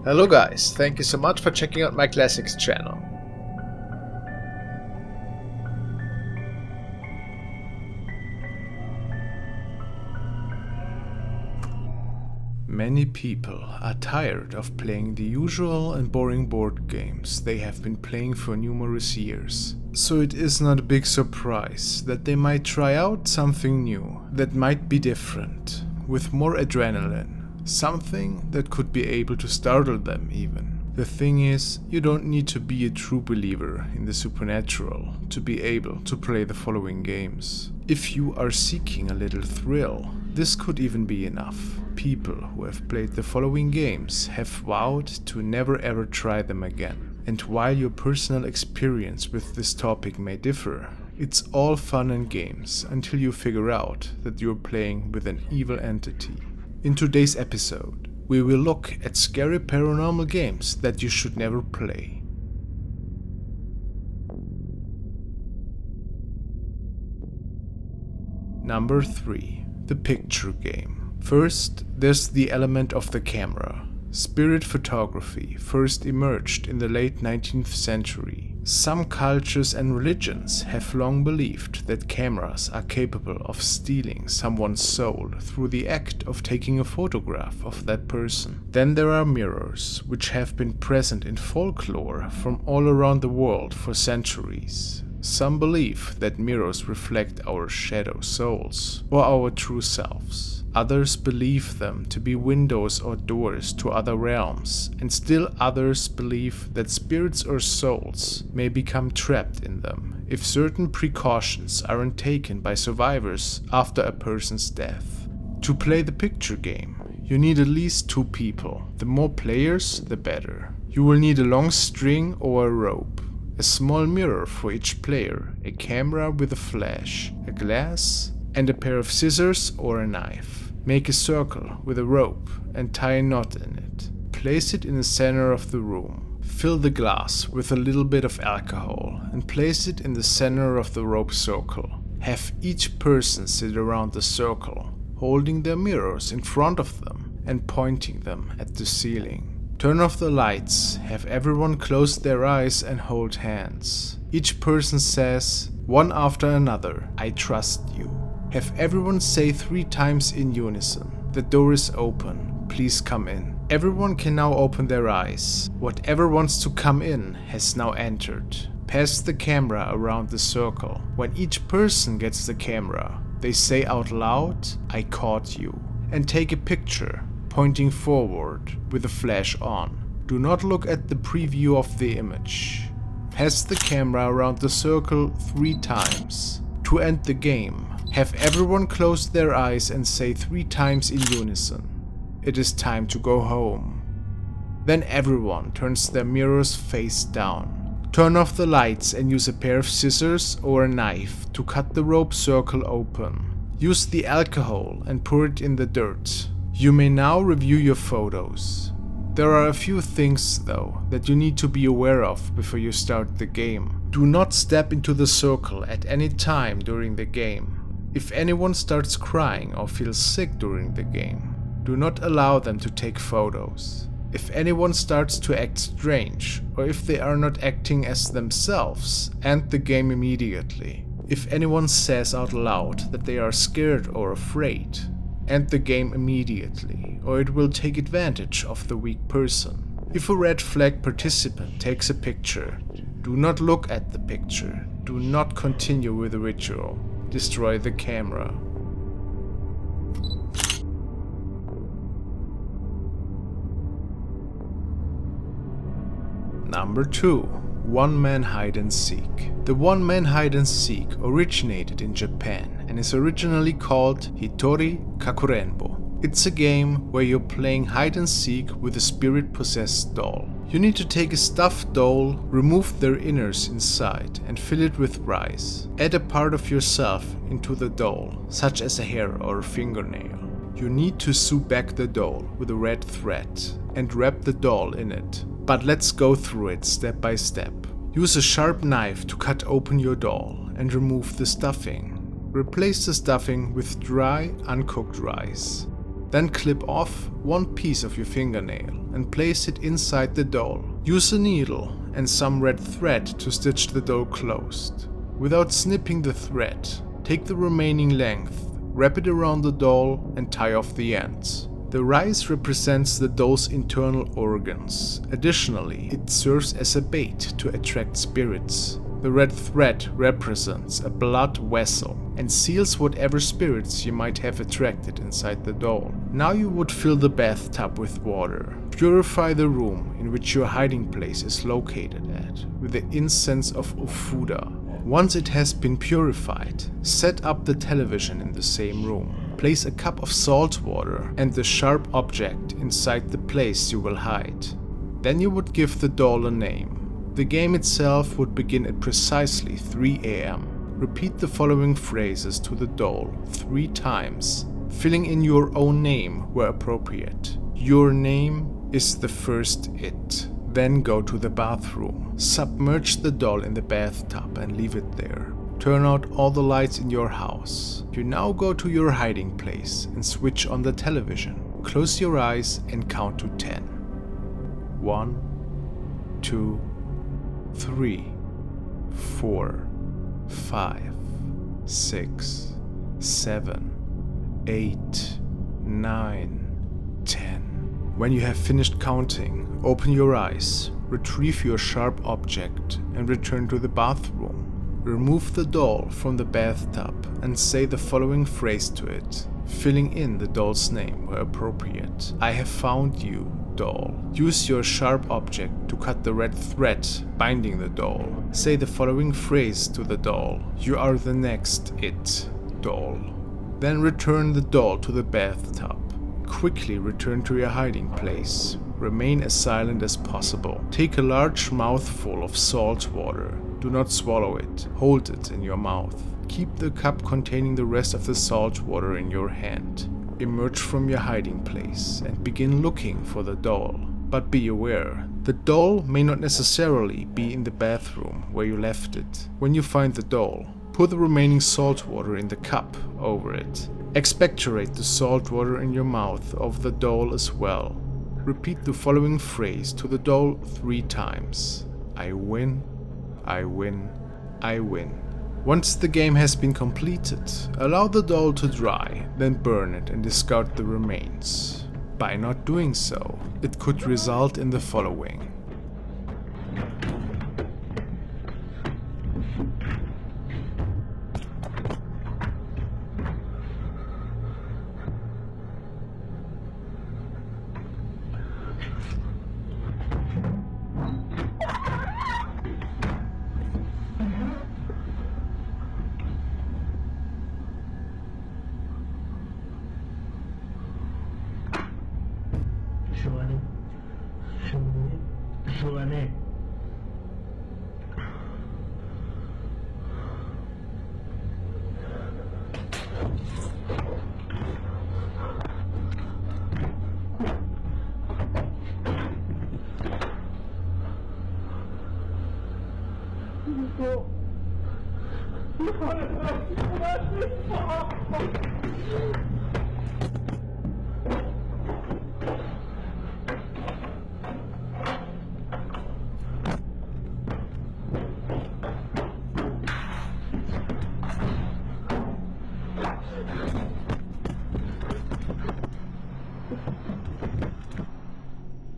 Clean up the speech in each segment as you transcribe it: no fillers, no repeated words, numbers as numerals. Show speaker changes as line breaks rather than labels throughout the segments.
Hello guys, thank you so much for checking out my classics channel. Many people are tired of playing the usual and boring board games they have been playing for numerous years. So it is not a big surprise that they might try out something new that might be different, with more adrenaline. Something that could be able to startle them even. The thing is, you don't need to be a true believer in the supernatural to be able to play the following games. If you are seeking a little thrill, this could even be enough. People who have played the following games have vowed to never ever try them again. And while your personal experience with this topic may differ, it's all fun and games until you figure out that you're playing with an evil entity. In today's episode, we will look at scary paranormal games that you should never play. Number 3. The picture game. First, there's the element of the camera. Spirit photography first emerged in the late 19th century. Some cultures and religions have long believed that cameras are capable of stealing someone's soul through the act of taking a photograph of that person. Then there are mirrors, which have been present in folklore from all around the world for centuries. Some believe that mirrors reflect our shadow souls or our true selves. Others believe them to be windows or doors to other realms, and still others believe that spirits or souls may become trapped in them if certain precautions aren't taken by survivors after a person's death. To play the picture game, you need at least 2 people. The more players, the better. You will need a long string or a rope, a small mirror for each player, a camera with a flash, a glass, and a pair of scissors or a knife. Make a circle with a rope and tie a knot in it. Place it in the center of the room. Fill the glass with a little bit of alcohol and place it in the center of the rope circle. Have each person sit around the circle, holding their mirrors in front of them and pointing them at the ceiling. Turn off the lights, have everyone close their eyes and hold hands. Each person says, one after another, "I trust you." Have everyone say 3 times in unison, "The door is open, please come in." Everyone can now open their eyes. Whatever wants to come in has now entered. Pass the camera around the circle. When each person gets the camera, they say out loud, "I caught you," and take a picture, pointing forward with the flash on. Do not look at the preview of the image. Pass the camera around the circle 3 times. To end the game, have everyone close their eyes and say 3 times in unison, "It is time to go home." Then everyone turns their mirrors face down. Turn off the lights and use a pair of scissors or a knife to cut the rope circle open. Use the alcohol and pour it in the dirt. You may now review your photos. There are a few things though that you need to be aware of before you start the game. Do not step into the circle at any time during the game. If anyone starts crying or feels sick during the game, do not allow them to take photos. If anyone starts to act strange, or if they are not acting as themselves, end the game immediately. If anyone says out loud that they are scared or afraid, end the game immediately, or it will take advantage of the weak person. If a red flag participant takes a picture, do not look at the picture. Do not continue with the ritual. Destroy the camera. Number 2. One-man hide and seek. The one-man hide and seek originated in Japan and is originally called Hitori Kakurenbo. It's a game where you're playing hide and seek with a spirit-possessed doll. You need to take a stuffed doll, remove their innards inside and fill it with rice. Add a part of yourself into the doll, such as a hair or a fingernail. You need to sew back the doll with a red thread and wrap the doll in it. But let's go through it step by step. Use a sharp knife to cut open your doll and remove the stuffing. Replace the stuffing with dry, uncooked rice. Then clip off one piece of your fingernail and place it inside the doll. Use a needle and some red thread to stitch the doll closed. Without snipping the thread, take the remaining length, wrap it around the doll and tie off the ends. The rice represents the doll's internal organs. Additionally, it serves as a bait to attract spirits. The red thread represents a blood vessel and seals whatever spirits you might have attracted inside the doll. Now you would fill the bathtub with water. Purify the room in which your hiding place is located at with the incense of Ofuda. Once it has been purified, set up the television in the same room. Place a cup of salt water and the sharp object inside the place you will hide. Then you would give the doll a name. The game itself would begin at precisely 3 AM. Repeat the following phrases to the doll 3 times, filling in your own name where appropriate. Your name is the first it. Then go to the bathroom. Submerge the doll in the bathtub and leave it there. Turn out all the lights in your house. You now go to your hiding place and switch on the television. Close your eyes and count to 10. 1, 2, 3, 4, 5, 6, 7, 8, 9, 10. When you have finished counting, open your eyes, retrieve your sharp object and return to the bathroom. Remove the doll from the bathtub and say the following phrase to it, filling in the doll's name where appropriate. I have found you, doll. Use your sharp object to cut the red thread binding the doll. Say the following phrase to the doll. You are the next it, doll. Then return the doll to the bathtub. Quickly return to your hiding place. Remain as silent as possible. Take a large mouthful of salt water. Do not swallow it. Hold it in your mouth. Keep the cup containing the rest of the salt water in your hand. Emerge from your hiding place and begin looking for the doll. But be aware, the doll may not necessarily be in the bathroom where you left it. When you find the doll, pour the remaining salt water in the cup over it. Expectorate the salt water in your mouth of the doll as well. Repeat the following phrase to the doll 3 times. I win, I win, I win. Once the game has been completed, allow the doll to dry, then burn it and discard the remains. By not doing so, it could result in the following.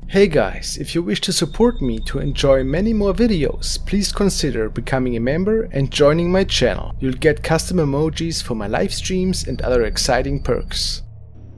Hey guys, if you wish to support me to enjoy many more videos, please consider becoming a member and joining my channel. You'll get custom emojis for my live streams and other exciting perks.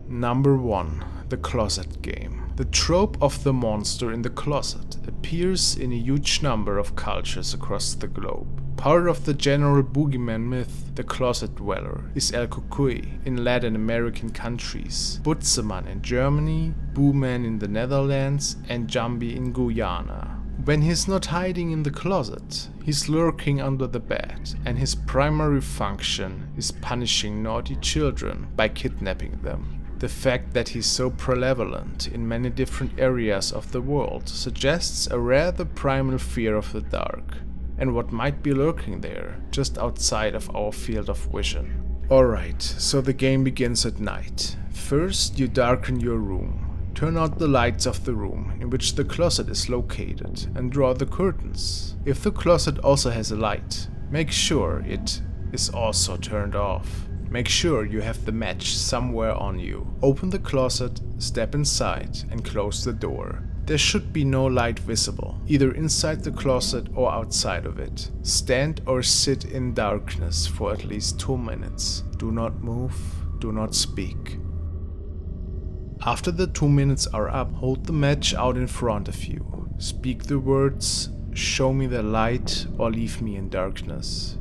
Number 1. The Closet Game. The trope of the monster in the closet appears in a huge number of cultures across the globe. Part of the general boogeyman myth, the closet dweller is El Cucuy in Latin American countries, Butzemann in Germany, Booman in the Netherlands and Jambi in Guyana. When he's not hiding in the closet, he's lurking under the bed, and his primary function is punishing naughty children by kidnapping them. The fact that he's so prevalent in many different areas of the world suggests a rather primal fear of the dark, and what might be lurking there just outside of our field of vision. Alright, so the game begins at night. First, you darken your room. Turn out the lights of the room in which the closet is located and draw the curtains. If the closet also has a light, make sure it is also turned off. Make sure you have the match somewhere on you. Open the closet, step inside and close the door. There should be no light visible, either inside the closet or outside of it. Stand or sit in darkness for at least 2 minutes. Do not move, do not speak. After the 2 minutes are up, hold the match out in front of you. Speak the words, "Show me the light" or "Leave me in darkness."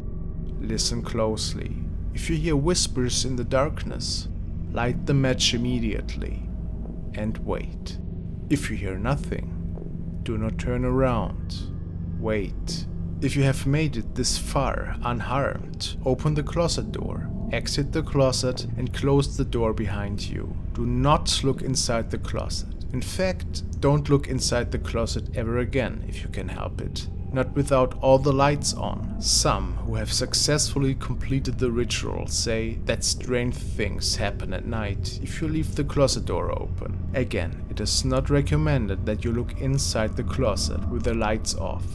Listen closely. If you hear whispers in the darkness, light the match immediately and wait. If you hear nothing, do not turn around. Wait. If you have made it this far unharmed, open the closet door, exit the closet and close the door behind you. Do not look inside the closet. In fact, don't look inside the closet ever again if you can help it. Not without all the lights on. Some who have successfully completed the ritual say that strange things happen at night if you leave the closet door open. Again, it is not recommended that you look inside the closet with the lights off.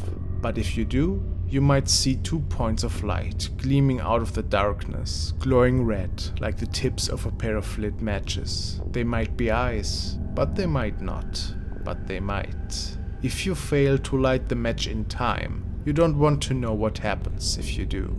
But if you do, you might see 2 points of light gleaming out of the darkness, glowing red like the tips of a pair of lit matches. They might be eyes, but they might not. But they might. If you fail to light the match in time, you don't want to know what happens if you do.